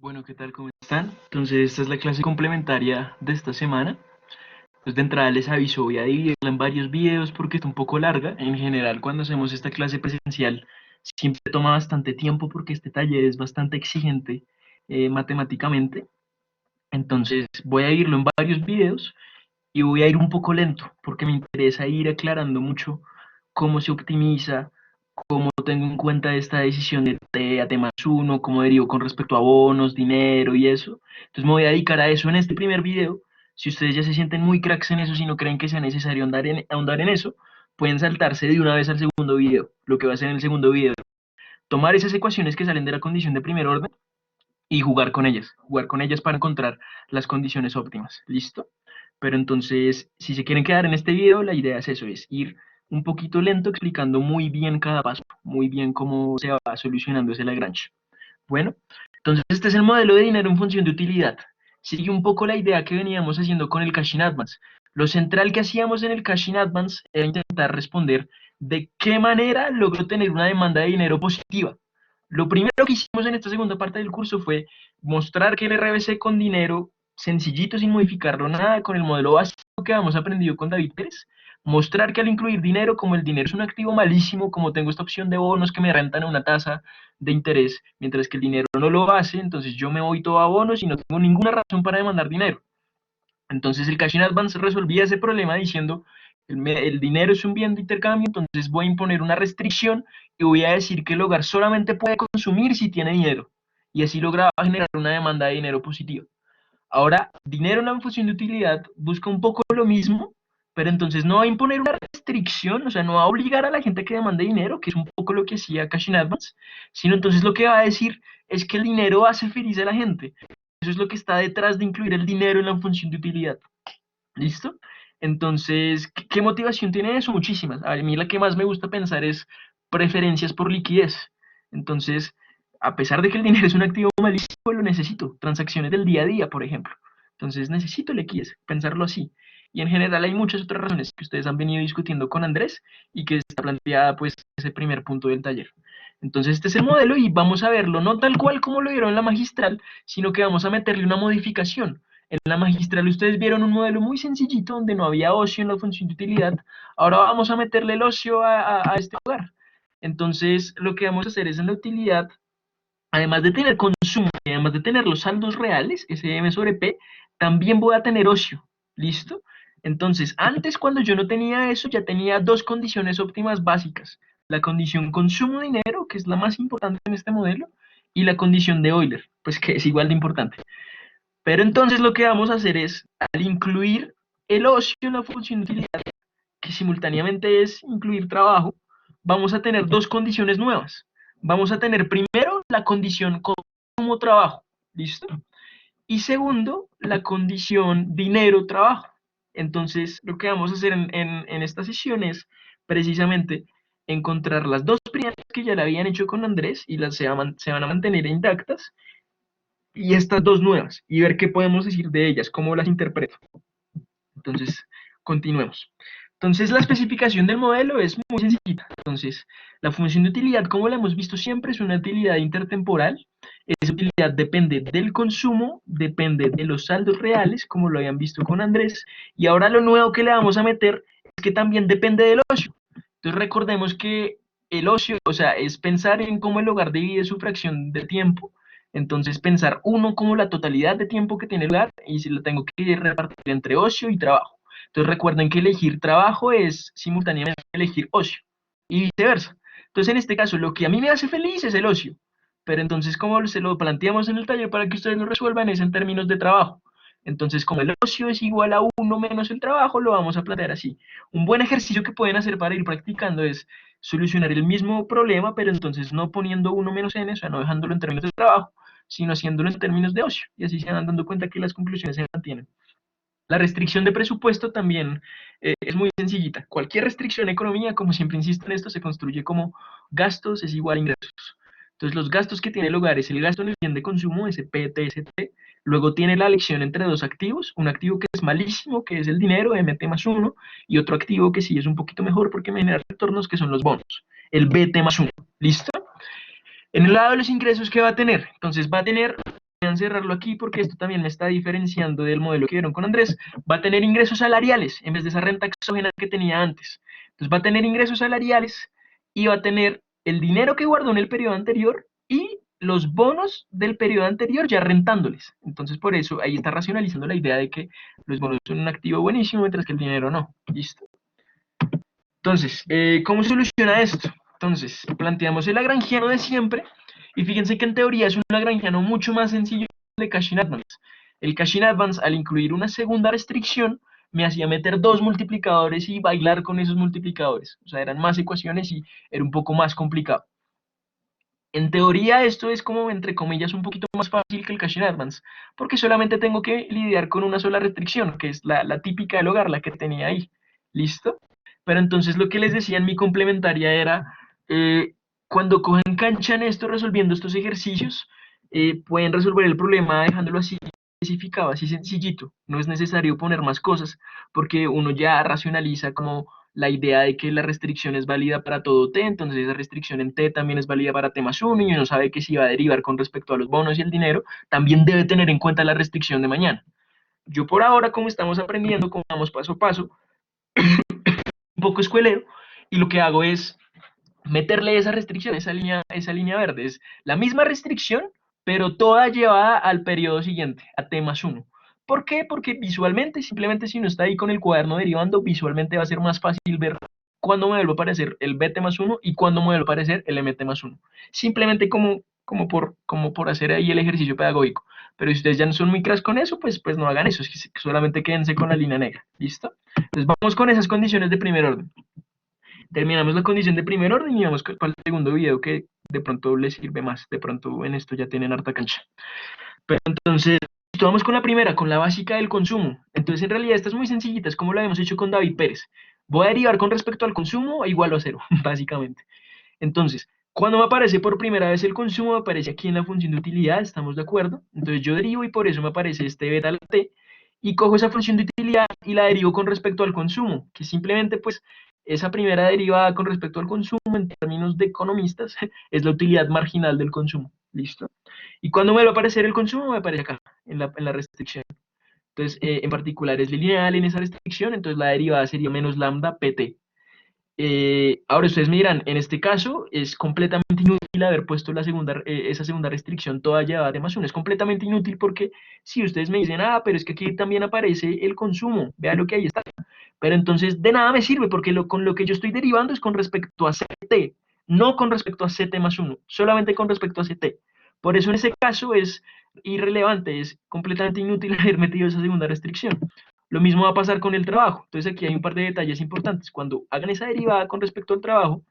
Bueno, ¿qué tal? ¿Cómo están? Entonces, esta es la clase complementaria de esta semana. Pues de entrada les aviso, voy a dividirla en varios videos porque está un poco larga. En general, cuando hacemos esta clase presencial, siempre toma bastante tiempo porque este taller es bastante exigente matemáticamente. Entonces, voy a irlo en varios videos y voy a ir un poco lento porque me interesa ir aclarando mucho cómo se optimiza, cómo tengo en cuenta esta decisión de T a T más uno, cómo derivo con respecto a bonos, dinero y eso. Entonces me voy a dedicar a eso en este primer video. Si ustedes ya se sienten muy cracks en eso, si no creen que sea necesario ahondar en eso, pueden saltarse de una vez al segundo video. Lo que va a hacer en el segundo video, tomar esas ecuaciones que salen de la condición de primer orden y jugar con ellas para encontrar las condiciones óptimas. ¿Listo? Pero entonces, si se quieren quedar en este video, la idea es eso, es ir un poquito lento explicando muy bien cada paso, muy bien cómo se va solucionando ese Lagrange. Bueno, entonces este es el modelo de dinero en función de utilidad. Sigue un poco la idea que veníamos haciendo con el Cash in Advance. Lo central que hacíamos en el Cash in Advance era intentar responder de qué manera logro tener una demanda de dinero positiva. Lo primero que hicimos en esta segunda parte del curso fue mostrar que el RBC con dinero sencillito, sin modificarlo nada, con el modelo básico que habíamos aprendido con David Pérez, mostrar que al incluir dinero, como el dinero es un activo malísimo, como tengo esta opción de bonos que me rentan a una tasa de interés, mientras que el dinero no lo hace, entonces yo me voy todo a bonos y no tengo ninguna razón para demandar dinero. Entonces el Cash in Advance resolvía ese problema diciendo, el dinero es un bien de intercambio, entonces voy a imponer una restricción y voy a decir que el hogar solamente puede consumir si tiene dinero. Y así lograba generar una demanda de dinero positiva. Ahora, dinero en la función de utilidad busca un poco lo mismo, pero entonces no va a imponer una restricción, o sea, no va a obligar a la gente a que demande dinero, que es un poco lo que hacía Cash in Advance, sino entonces lo que va a decir es que el dinero hace feliz a la gente. Eso es lo que está detrás de incluir el dinero en la función de utilidad. ¿Listo? Entonces, ¿qué motivación tiene eso? Muchísimas. A mí la que más me gusta pensar es preferencias por liquidez. Entonces, a pesar de que el dinero es un activo malísimo, lo necesito. Transacciones del día a día, por ejemplo. Entonces, necesito liquidez, pensarlo así. Y en general hay muchas otras razones que ustedes han venido discutiendo con Andrés y que está planteada pues ese primer punto del taller. Entonces, este es el modelo y vamos a verlo no tal cual como lo vieron en la magistral, sino que vamos a meterle una modificación. En la magistral ustedes vieron un modelo muy sencillito donde no había ocio en la función de utilidad. Ahora vamos a meterle el ocio a este lugar. Entonces, lo que vamos a hacer es en la utilidad, además de tener consumo y además de tener los saldos reales, SM sobre P, también voy a tener ocio. ¿Listo? Entonces, antes cuando yo no tenía eso, ya tenía dos condiciones óptimas básicas. La condición consumo de dinero, que es la más importante en este modelo, y la condición de Euler, pues que es igual de importante. Pero entonces lo que vamos a hacer es, al incluir el ocio en la función de utilidad, que simultáneamente es incluir trabajo, vamos a tener dos condiciones nuevas. Vamos a tener primero la condición como trabajo, ¿listo? Y segundo, la condición dinero-trabajo. Entonces, lo que vamos a hacer en esta sesión es precisamente encontrar las dos primeras que ya la habían hecho con Andrés y se van a mantener intactas, y estas dos nuevas, y ver qué podemos decir de ellas, cómo las interpreto. Entonces, continuemos. Entonces, la especificación del modelo es muy sencilla. Entonces, la función de utilidad, como la hemos visto siempre, es una utilidad intertemporal. Esa utilidad depende del consumo, depende de los saldos reales, como lo habían visto con Andrés. Y ahora lo nuevo que le vamos a meter es que también depende del ocio. Entonces, recordemos que el ocio, o sea, es pensar en cómo el hogar divide su fracción de tiempo. Entonces, pensar uno como la totalidad de tiempo que tiene el hogar y si lo tengo que repartir entre ocio y trabajo. Entonces, recuerden que elegir trabajo es simultáneamente elegir ocio y viceversa. Entonces, en este caso, lo que a mí me hace feliz es el ocio. Pero entonces, como se lo planteamos en el taller para que ustedes lo resuelvan, es en términos de trabajo. Entonces, como el ocio es igual a uno menos el trabajo, lo vamos a plantear así. Un buen ejercicio que pueden hacer para ir practicando es solucionar el mismo problema, pero entonces no poniendo uno menos n, o sea, no dejándolo en términos de trabajo, sino haciéndolo en términos de ocio. Y así se van dando cuenta que las conclusiones se mantienen. La restricción de presupuesto también es muy sencillita. Cualquier restricción en economía, como siempre insisto en esto, se construye como gastos es igual a ingresos. Entonces, los gastos que tiene el hogar es el gasto en el bien de consumo, ese PTST. Luego tiene la elección entre dos activos, un activo que es malísimo, que es el dinero, MT más uno, y otro activo que sí es un poquito mejor porque me genera retornos, que son los bonos, el BT más uno. ¿Listo? En el lado de los ingresos, ¿qué va a tener? Entonces va a tener a encerrarlo aquí porque esto también me está diferenciando del modelo que vieron con Andrés. Va a tener ingresos salariales en vez de esa renta exógena que tenía antes. Entonces va a tener ingresos salariales y va a tener el dinero que guardó en el periodo anterior y los bonos del periodo anterior ya rentándoles. Entonces por eso ahí está racionalizando la idea de que los bonos son un activo buenísimo mientras que el dinero no. Listo. Entonces, ¿cómo se soluciona esto? Entonces, planteamos el lagrangiano de siempre, y fíjense que en teoría es un lagrangiano mucho más sencillo de Cashin Advance. El Cashin Advance, al incluir una segunda restricción, me hacía meter dos multiplicadores y bailar con esos multiplicadores. O sea, eran más ecuaciones y era un poco más complicado. En teoría esto es como, entre comillas, un poquito más fácil que el Cashin Advance, porque solamente tengo que lidiar con una sola restricción, que es la típica del hogar, la que tenía ahí. ¿Listo? Pero entonces lo que les decía en mi complementaria era, cuando cogen cancha en esto, resolviendo estos ejercicios, pueden resolver el problema dejándolo así especificado, así sencillito. No es necesario poner más cosas, porque uno ya racionaliza como la idea de que la restricción es válida para todo t, entonces esa restricción en t también es válida para t más 1, y uno sabe que si va a derivar con respecto a los bonos y el dinero, también debe tener en cuenta la restricción de mañana. Yo por ahora, como estamos aprendiendo, como vamos paso a paso, un poco escuelero, y lo que hago es meterle esa restricción, esa línea verde. Es la misma restricción, pero toda llevada al periodo siguiente, a t más 1. ¿Por qué? Porque visualmente, simplemente si uno está ahí con el cuaderno derivando, visualmente va a ser más fácil ver cuándo me vuelve a aparecer el bt más 1 y cuándo me vuelve a aparecer el mt más 1. Simplemente como por hacer ahí el ejercicio pedagógico. Pero si ustedes ya no son muy crash con eso, pues no hagan eso, es que solamente quédense con la línea negra. ¿Listo? Entonces vamos con esas condiciones de primer orden. Terminamos la condición de primer orden y vamos para el segundo video que de pronto les sirve más. De pronto en esto ya tienen harta cancha. Pero entonces, vamos con la primera, con la básica del consumo. Entonces, en realidad, esta es muy sencillita, es como lo habíamos hecho con David Pérez. Voy a derivar con respecto al consumo igual a 0, básicamente. Entonces, cuando me aparece por primera vez el consumo, me aparece aquí en la función de utilidad, ¿estamos de acuerdo? Entonces yo derivo y por eso me aparece este beta la t, y cojo esa función de utilidad y la derivo con respecto al consumo, que simplemente pues esa primera derivada con respecto al consumo en términos de economistas es la utilidad marginal del consumo, ¿listo? Y cuando me va a aparecer el consumo, me aparece acá, en la restricción. Entonces, en particular es lineal en esa restricción, entonces la derivada sería menos lambda pt. Ahora ustedes me dirán, en este caso es completamente inútil haber puesto esa segunda restricción toda llevada de más 1. Es completamente inútil porque si ustedes me dicen, pero es que aquí también aparece el consumo, vean lo que ahí está. Pero entonces de nada me sirve porque con lo que yo estoy derivando es con respecto a CT, no con respecto a CT más 1, solamente con respecto a CT. Por eso en ese caso es irrelevante, es completamente inútil haber metido esa segunda restricción. Lo mismo va a pasar con el trabajo. Entonces aquí hay un par de detalles importantes. Cuando hagan esa derivada con respecto al trabajo,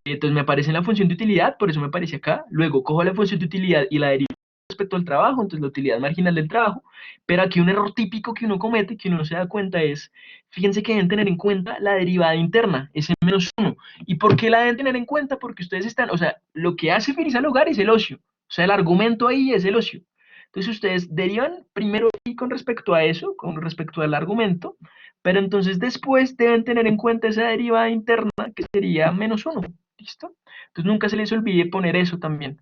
entonces me aparece en la función de utilidad, por eso me aparece acá. Luego cojo la función de utilidad y la derivo respecto al trabajo, entonces la utilidad marginal del trabajo. Pero aquí un error típico que uno comete, que uno no se da cuenta es, fíjense que deben tener en cuenta la derivada interna, ese menos 1. ¿Y por qué la deben tener en cuenta? Porque ustedes están, o sea, lo que hace feliz al hogar es el ocio. O sea, el argumento ahí es el ocio. Entonces ustedes derivan primero y con respecto a eso, con respecto al argumento, pero entonces después deben tener en cuenta esa derivada interna que sería menos 1. ¿Listo? Entonces nunca se les olvide poner eso también.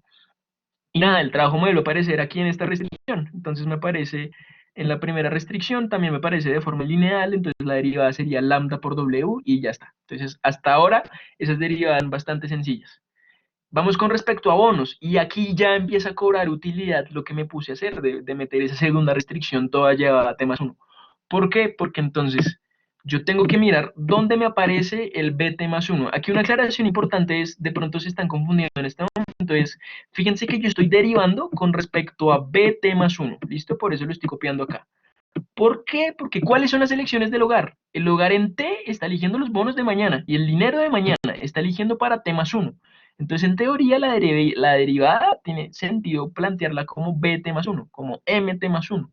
Y nada, el trabajo modelo aparecer aquí en esta restricción. Entonces me aparece en la primera restricción, también me aparece de forma lineal, entonces la derivada sería lambda por W y ya está. Entonces hasta ahora esas derivadas son bastante sencillas. Vamos con respecto a bonos, y aquí ya empieza a cobrar utilidad lo que me puse a hacer, de meter esa segunda restricción toda llevada a T más 1. ¿Por qué? Porque entonces yo tengo que mirar dónde me aparece el BT más 1. Aquí una aclaración importante es, de pronto se están confundiendo en este momento, es, fíjense que yo estoy derivando con respecto a BT más 1, ¿listo? Por eso lo estoy copiando acá. ¿Por qué? Porque ¿cuáles son las elecciones del hogar? El hogar en T está eligiendo los bonos de mañana y el dinero de mañana está eligiendo para T más 1. Entonces, en teoría, la derivada tiene sentido plantearla como BT más 1, como MT más 1.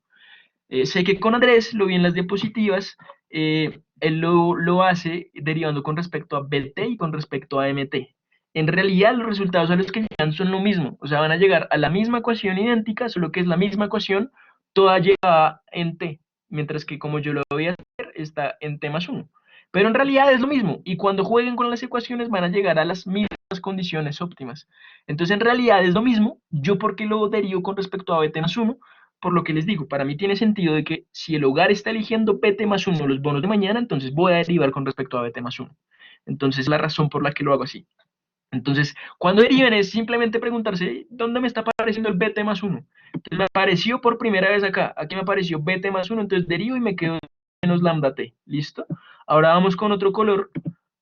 Sé que con Andrés, lo vi en las diapositivas, él lo hace derivando con respecto a BT y con respecto a MT. En realidad, los resultados a los que llegan son lo mismo, o sea, van a llegar a la misma ecuación idéntica, solo que es la misma ecuación, toda llevada en T, mientras que como yo lo voy a hacer, está en T más 1. Pero en realidad es lo mismo, y cuando jueguen con las ecuaciones van a llegar a las mismas las condiciones óptimas. Entonces, en realidad es lo mismo. Yo, ¿por qué lo derivo con respecto a BT más uno? Por lo que les digo, para mí tiene sentido de que si el hogar está eligiendo BT más uno los bonos de mañana, entonces voy a derivar con respecto a BT más uno. Entonces, la razón por la que lo hago así. Entonces, cuando deriven es simplemente preguntarse, ¿dónde me está apareciendo el BT más uno? Entonces, me apareció por primera vez acá. Aquí me apareció BT más uno, entonces derivo y me quedo menos lambda t. ¿Listo? Ahora vamos con otro color.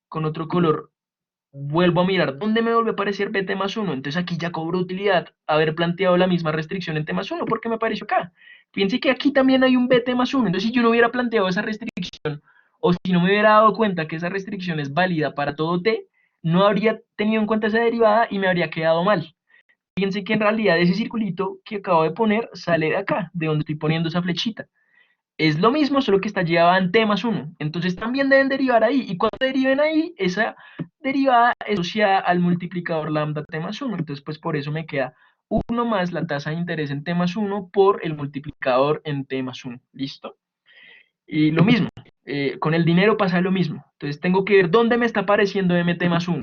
Con otro color vuelvo a mirar dónde me vuelve a aparecer BT más uno. Entonces aquí ya cobro utilidad haber planteado la misma restricción en T más uno porque me apareció acá. Fíjense que aquí también hay un BT más uno. Entonces si yo no hubiera planteado esa restricción o si no me hubiera dado cuenta que esa restricción es válida para todo T, no habría tenido en cuenta esa derivada y me habría quedado mal. Fíjense que en realidad ese circulito que acabo de poner sale de acá, de donde estoy poniendo esa flechita. Es lo mismo, solo que está llevada en T más uno. Entonces también deben derivar ahí. Y cuando deriven ahí, esa derivada es asociada al multiplicador lambda T más uno. Entonces, pues por eso me queda 1 más la tasa de interés en T más uno por el multiplicador en T más uno. ¿Listo? Y lo mismo. Con el dinero pasa lo mismo. Entonces tengo que ver dónde me está apareciendo MT más uno.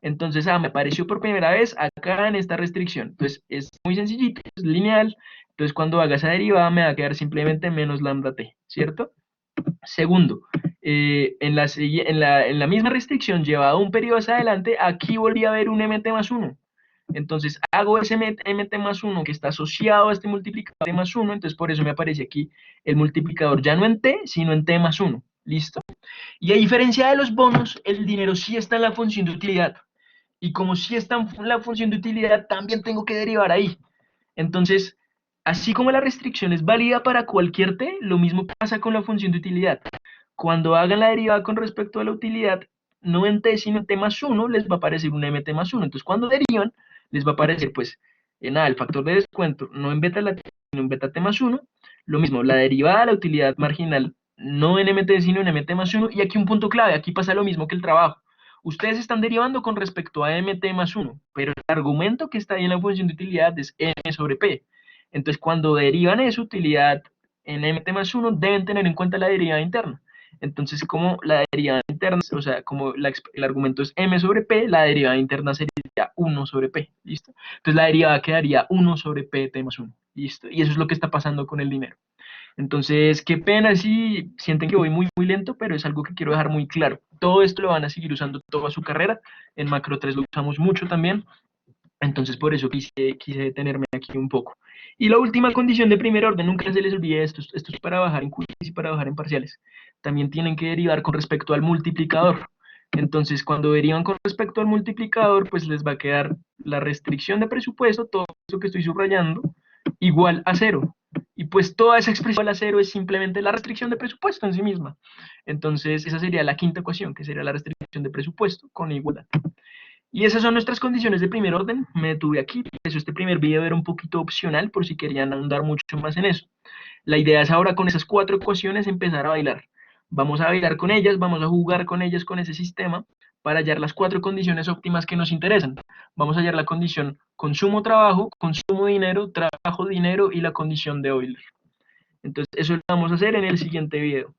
Entonces, me apareció por primera vez acá en esta restricción. Entonces, es muy sencillito, es lineal. Entonces, cuando haga esa derivada, me va a quedar simplemente menos lambda t, ¿cierto? Segundo, en la misma restricción, llevado un periodo hacia adelante, aquí volví a ver un mt más 1. Entonces, hago ese mt más 1 que está asociado a este multiplicador t más 1. Entonces, por eso me aparece aquí el multiplicador ya no en t, sino en t más 1. ¿Listo? Y a diferencia de los bonos, el dinero sí está en la función de utilidad. Y como sí está en la función de utilidad, también tengo que derivar ahí. Entonces, así como la restricción es válida para cualquier t, lo mismo pasa con la función de utilidad. Cuando hagan la derivada con respecto a la utilidad, no en t, sino en t más 1, les va a aparecer un mt más 1. Entonces, cuando derivan, les va a aparecer, pues, nada, el factor de descuento, no en beta latina, sino en beta t más 1. Lo mismo, la derivada de la utilidad marginal, no en mt, sino en mt más 1. Y aquí un punto clave, aquí pasa lo mismo que el trabajo. Ustedes están derivando con respecto a mt más 1, pero el argumento que está ahí en la función de utilidad es m sobre p. Entonces, cuando derivan esa utilidad en mt más 1, deben tener en cuenta la derivada interna. Entonces, como la derivada interna, o sea, como el argumento es m sobre p, la derivada interna sería 1 sobre p, ¿listo? Entonces, la derivada quedaría 1 sobre p t más 1, ¿listo? Y eso es lo que está pasando con el dinero. Entonces, qué pena si sienten que voy muy, muy lento, pero es algo que quiero dejar muy claro. Todo esto lo van a seguir usando toda su carrera. En Macro 3 lo usamos mucho también. Entonces, por eso quise detenerme aquí un poco. Y la última condición de primer orden, nunca se les olvide esto es para bajar en quizzes y para bajar en parciales. También tienen que derivar con respecto al multiplicador. Entonces, cuando derivan con respecto al multiplicador, pues les va a quedar la restricción de presupuesto, todo eso que estoy subrayando, igual a 0. Y pues toda esa expresión igual a 0 es simplemente la restricción de presupuesto en sí misma. Entonces, esa sería la quinta ecuación, que sería la restricción de presupuesto con igualdad. Y esas son nuestras condiciones de primer orden. Me detuve aquí, por eso este primer video era un poquito opcional, por si querían ahondar mucho más en eso. La idea es ahora con esas 4 ecuaciones empezar a bailar. Vamos a bailar con ellas, vamos a jugar con ellas, con ese sistema, para hallar las 4 condiciones óptimas que nos interesan. Vamos a hallar la condición consumo-trabajo, consumo-dinero, trabajo-dinero y la condición de Euler. Entonces, eso lo vamos a hacer en el siguiente video.